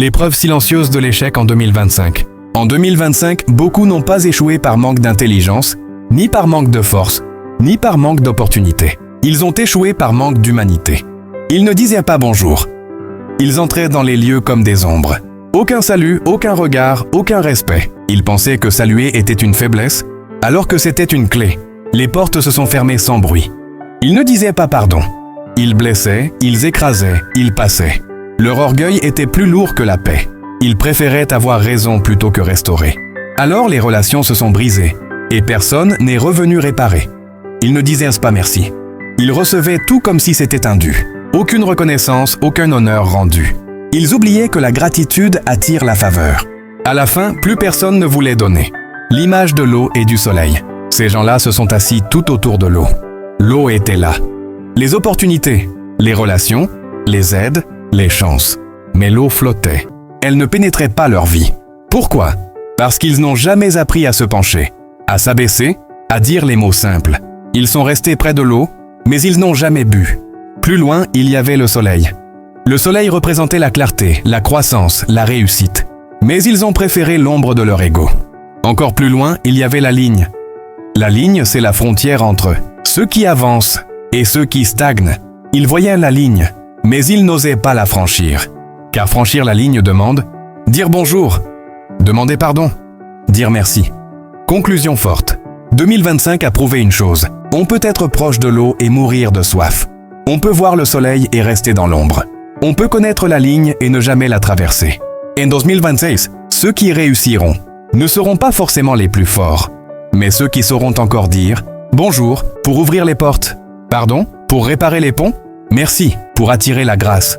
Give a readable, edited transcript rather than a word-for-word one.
L'épreuve silencieuse de l'échec en 2025. En 2025, beaucoup n'ont pas échoué par manque d'intelligence, ni par manque de force, ni par manque d'opportunité. Ils ont échoué par manque d'humanité. Ils ne disaient pas bonjour. Ils entraient dans les lieux comme des ombres. Aucun salut, aucun regard, aucun respect. Ils pensaient que saluer était une faiblesse, alors que c'était une clé. Les portes se sont fermées sans bruit. Ils ne disaient pas pardon. Ils blessaient, ils écrasaient, ils passaient. Leur orgueil était plus lourd que la paix. Ils préféraient avoir raison plutôt que restaurer. Alors les relations se sont brisées, et personne n'est revenu réparer. Ils ne disaient pas merci. Ils recevaient tout comme si c'était un dû. Aucune reconnaissance, aucun honneur rendu. Ils oubliaient que la gratitude attire la faveur. À la fin, plus personne ne voulait donner. L'image de l'eau et du soleil. Ces gens-là se sont assis tout autour de l'eau. L'eau était là. Les opportunités, les relations, les aides, les chances. Mais l'eau flottait. Elle ne pénétrait pas leur vie. Pourquoi? Parce qu'ils n'ont jamais appris à se pencher, à s'abaisser, à dire les mots simples. Ils sont restés près de l'eau, mais ils n'ont jamais bu. Plus loin, il y avait le soleil. Le soleil représentait la clarté, la croissance, la réussite. Mais ils ont préféré l'ombre de leur ego. Encore plus loin, il y avait la ligne. La ligne, c'est la frontière entre ceux qui avancent et ceux qui stagnent. Ils voyaient la ligne, mais ils n'osaient pas la franchir. Car franchir la ligne demande dire bonjour, demander pardon, dire merci. Conclusion forte. 2025 a prouvé une chose. On peut être proche de l'eau et mourir de soif. On peut voir le soleil et rester dans l'ombre. On peut connaître la ligne et ne jamais la traverser. En 2026, ceux qui réussiront ne seront pas forcément les plus forts, mais ceux qui sauront encore dire bonjour pour ouvrir les portes, pardon pour réparer les ponts, merci pour attirer la grâce.